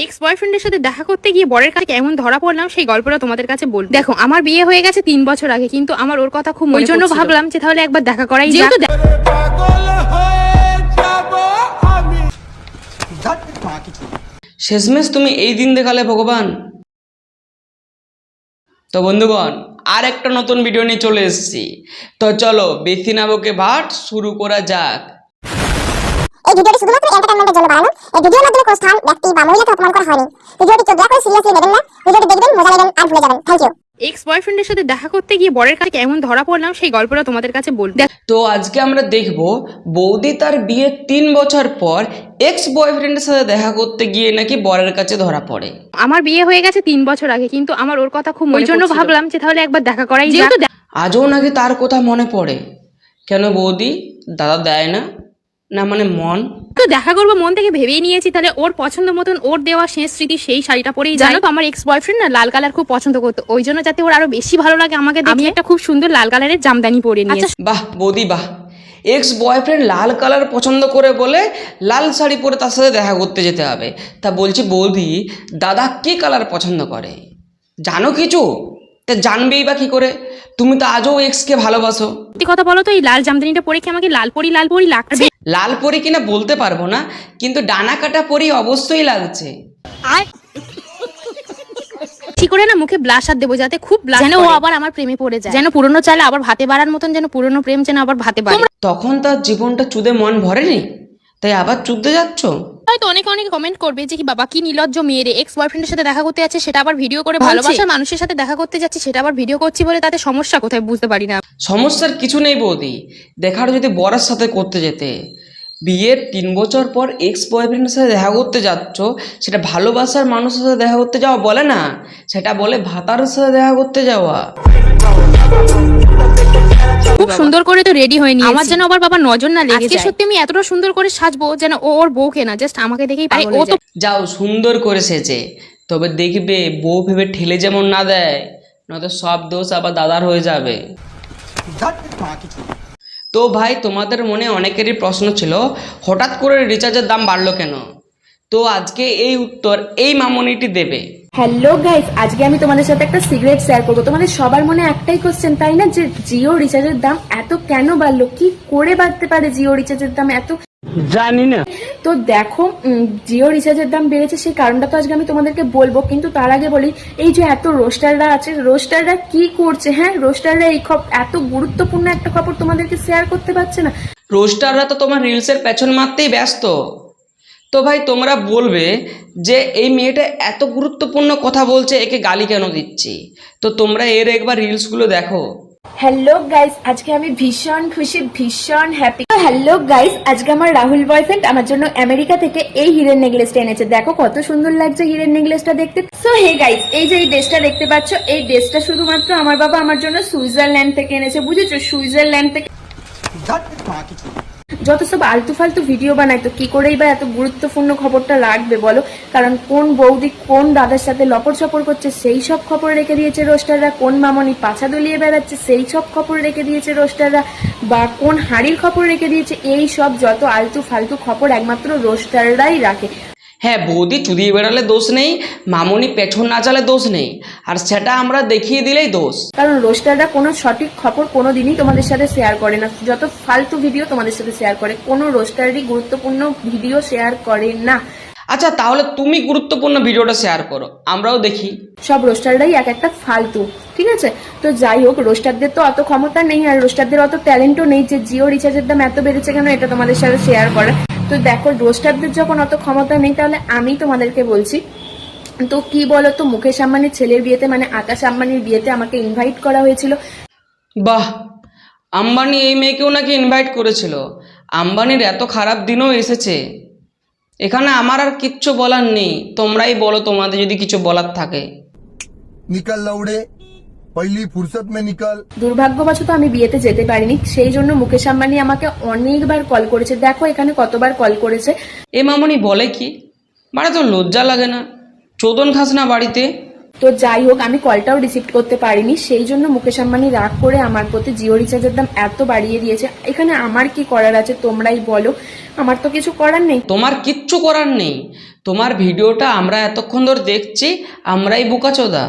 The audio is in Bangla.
এক্স বয়ফ্রেন্ডের সাথে দেখা করতে গিয়ে বরের কাছে কেমন ধরা পড়লাম সেই গল্পটা তোমাদের কাছে বলবো। দেখো, আমার বিয়ে হয়ে গেছে 3 বছর আগে, কিন্তু আমার ওর কথা খুব মনে পড়ছিল। ওই জন্য ভাবলাম যে তাহলে একবার দেখা করাই যাক। শেষমেশ তুমি এই দিন দেখালে ভগবান। তো বন্ধুগণ, আর একটা নতুন ভিডিও নিয়ে চলে এসেছি। তো চলো বেশি না বকে ভাট শুরু করা যাক। এই ভিডিওটি শুধুমাত্র এন্টারটেইনমেন্টের জন্য বানানো। এই ভিডিওর মাধ্যমে কোনো স্থান, ব্যক্তি বা মহিলাকে অপমান করা হয়নি। ভিডিওটি দয়া করে সিরিয়াসলি নেবেন না। ভিডিওটি দেখবেন, মজা নেবেন আর ভুলে যাবেন। Thank you. এক্স বয়ফ্রেন্ডের সাথে দেখা করতে গিয়ে বরের কাছে কেমন ধরা পড়লাম সেই গল্পটা তোমাদের কাছে বলবো। তো আজকে আমরা দেখব বৌদি তার বিয়ের 3 বছর পর এক্স বয়ফ্রেন্ডের সাথে দেখা করতে গিয়ে নাকি বরের কাছে ধরা পড়ে। আমার বিয়ে হয়ে গেছে 3 বছর আগে, কিন্তু আমার ওর কথা খুব মনে পড়ছিল। ওই জন্য ভাবলাম যে তাহলে একবার দেখা করাই যাক। আজও নাকি তার কথা মনে পড়ে। কেন বৌদি, দাদা দেয় না? না মানে মন তো দেখা করবো মন থেকে ভেবেই নিয়েছি, তাহলে ওর পছন্দ মতন ওর দেওয়া শেষ স্মৃতি সেই শাড়িটা পরেই যাই। জানো তো আমার এক্স বয়ফ্রেন্ড না লাল কালার খুব পছন্দ করতো, ওই জন্য যাতে ওর আরো বেশি ভালো লাগে আমাকে দেখে, আমি একটা খুব সুন্দর লাল কালারের জামদানি পরে নিয়েছি। বাহ বৌদি বাহ, এক্স বয়ফ্রেন্ড লাল কালার পছন্দ করে বলে লাল শাড়ি পরে তার সাথে দেখা করতে যেতে হবে। তা বলছি বৌদি, দাদা কি কালার পছন্দ করে জানো কিছু? তা জানবেই বা কি করে? তুমি তো আজও এক্সকে ভালোবাসো। সত্যি কথা বলো তো, এই লাল জামদানিটা পরে কি আমাকে লাল পরি লাগছে? লাল পরি কিনা বলতে পারবো না, কিন্তু ডানা কাটা পরি অবশ্যই লাগছে। ঠিক করে না মুখে ব্লাশার দেবো, যাতে খুব যেন ও আবার আমার প্রেমে পড়ে যায়, যেন পুরনো চালে আবার ভাতে বাড়ার মতন, যেন পুরনো প্রেম যেন আবার ভাতে বাড়ে। তখন তার জীবনটা চুদে মন ভরেনি, তাই আবার চুদতে যাচ্ছ। হয়তো অনেকে কমেন্ট করবে যে কি বাবা কি নির্লজ্জ মেয়েরে, এক্স বয়ফ্রেন্ডের সাথে দেখা করতে যাচ্ছে সেটা আবার ভিডিও করে, ভালোবাসার মানুষের সাথে দেখা করতে যাচ্ছে সেটা আবার ভিডিও করছি বলে তাতে সমস্যা কোথায় বুঝতে পারি না। সমস্যার কিছু নেই বৌদি, দেখার যদি বরের সাথে করতে যেতে। বিয়ের 3 বছর পর এক্স বয়ফ্রেন্ডের সাথে দেখা করতে যাচ্ছ, সেটা ভালোবাসার মানুষের সাথে দেখা করতে যাওয়া বলে না, সেটা বলে ভাতারের সাথে দেখা করতে যাওয়া। খুব সুন্দর করে তো রেডি হয়ে নিয়েছি, আমার যেন আবার বাবা নজর না লেগে যায়। সত্যি আমি এতটা সুন্দর করে সাজবো যেন ও ওর বউকে না, জাস্ট আমাকে দেখেই পাগল হয়ে যায়। যাও সুন্দর করে সেজে, তবে দেখবে বউ ভেবে ঠেলে যেমন না দেয়, নয়তো সব দোষ আবার দাদার হয়ে যাবে। তো ভাই, তোমাদের মনে অনেকেরই প্রশ্ন ছিল হঠাৎ করে রিচার্জের দাম বাড়লো কেন। তো আজকে এই উত্তর এই মামনিটি দেবে। হ্যালো গাইস, আজকে আমি তোমাদের সাথে একটা সিক্রেট শেয়ার করবো। তোমাদের সবার মনে একটাই কোশ্চেন, তাই না, যে জিও রিচার্জের দাম এত কেন বাড়লো, কি করে বাড়তে পারে জিও রিচার্জের দাম এত, জানি না। তো দেখো, জিও রিচার্জের দাম বেড়েছে সেই কারণটা তো আজকে আমি তোমাদেরকে বলবো, কিন্তু তার আগে বলি, এই যে এত রোস্টাররা আছে, রোস্টাররা কি করছে? হ্যাঁ, রোস্টাররা এই এত গুরুত্বপূর্ণ একটা খবর তোমাদেরকে শেয়ার করতে পারছে না। রোস্টাররা তো তোমার রিলসের পেছন মারতেই ব্যস্ত। তো ভাই তোমরা বলবে যে এই মেয়েটা এত গুরুত্বপূর্ণ কথা বলছে, একে গালি কেন দিচ্ছি? তো তোমরা এর একবার রিলসগুলো দেখো। হ্যালো গাইস, আজকে আমি ভীষণ খুশি, ভীষণ হ্যাপি। হ্যালো গাইস, আজকে আমার রাহুল বয়ফ্রেন্ড আমার জন্য আমেরিকা থেকে এই হিরের নেকলেসটা এনেছে। দেখো কত সুন্দর লাগছে হিরের নেকলেসটা দেখতে। সো হে গাইস, এই যে এই ড্রেসটা দেখতে পাচ্ছ, এই ড্রেসটা শুধুমাত্র আমার বাবা আমার জন্য সুইজারল্যান্ড থেকে এনেছে, বুঝেছো? সুইজারল্যান্ড থেকে। যত সব আলতু ফালতু ভিডিও বানায়, তো কি করেই বা এত গুরুত্বপূর্ণ খবরটা রাখবে বলো? কারণ কোন বৌদি কোন দাদার সাথে লপর চপর করছে সেই সব খবর রেখে দিয়েছে রোস্টাররা, কোন মামনি পাছা দলিয়ে বেড়াচ্ছে সেই সব খবর রেখে দিয়েছে রোস্টাররা, বা কোন হাড়ির খবর রেখে দিয়েছে, এই সব যত আলতু ফালতু খবর একমাত্র রোস্টাররাই রাখে। হ্যাঁ, বৌদি চুদিয়ে বেড়ালে দোষ নেই, মামনি পেছন না চালে দোষ নেই, আর সেটা আমরা দেখিয়ে দিলেই দোষ। কারণ রোস্টাররা কোনো সঠিক খবর কোনোদিনই তোমাদের সাথে শেয়ার করে না, যত ফালতু ভিডিও তোমাদের সাথে শেয়ার করে, কোনো রোস্টারই গুরুত্বপূর্ণ ভিডিও শেয়ার করে না। আচ্ছা, তাহলে তুমি গুরুত্বপূর্ণ ভিডিওটা শেয়ার করো, আমরাও দেখি। সব রোস্টাররাই এক একটা ফালতু, ঠিক আছে? তো যাই হোক, রোস্টারদের তো অত ক্ষমতা নেই, আর রোস্টারদের অত ট্যালেন্টও নেই যে জিও রিচার্জের দাম এত বেড়েছে কেন এটা তোমাদের সাথে শেয়ার করে। তো দেখো, রোস্টারদের যখন অত ক্ষমতা নেই, তাহলে আমি তোমাদেরকে বলছি, তো কি বলো তো, মুকেশ আম্বানির ছেলের বিয়েতে, মানে আকাশ আম্বানির বিয়েতে আমাকে ইনভাইট করা হয়েছিল। বাহ, আম্বানি এই মেয়েকেও নাকি ইনভাইট করেছিল। আম্বানির এত খারাপ দিনও এসেছে। এখানে আমার আর কিচ্ছু বলার নেই, তোমরাই বলো তোমাদের যদি কিছু বলার থাকে। নিকাল লাউড়ে পহলি ফুরসত মে নিকাল। দুর্ভাগ্যবশত আমি বিয়েতে যেতে পারিনি, সেই জন্য মুকেশ আম্বানি আমাকে অনেকবার কল করেছে। দেখো এখানে কতবার কল করেছে। এ মামনি বলে কি, মানে তো লজ্জা লাগে না? চোদন খাস না বাড়িতে? তো যাই হোক, আমি কলটাও রিসিভ করতে পারিনি, সেই জন্য মুকেশ আম্বানি রাগ করে আমার প্রতি জিও রিচার্জের দাম এত বাড়িয়ে দিয়েছে। এখানে আমার কি করার আছে তোমরাই বলো, আমার তো কিছু করার নেই। তোমার কিচ্ছু করার নেই, তোমার ভিডিওটা আমরা এতক্ষণ ধরে দেখছি, আমরাই বোকাচোদা।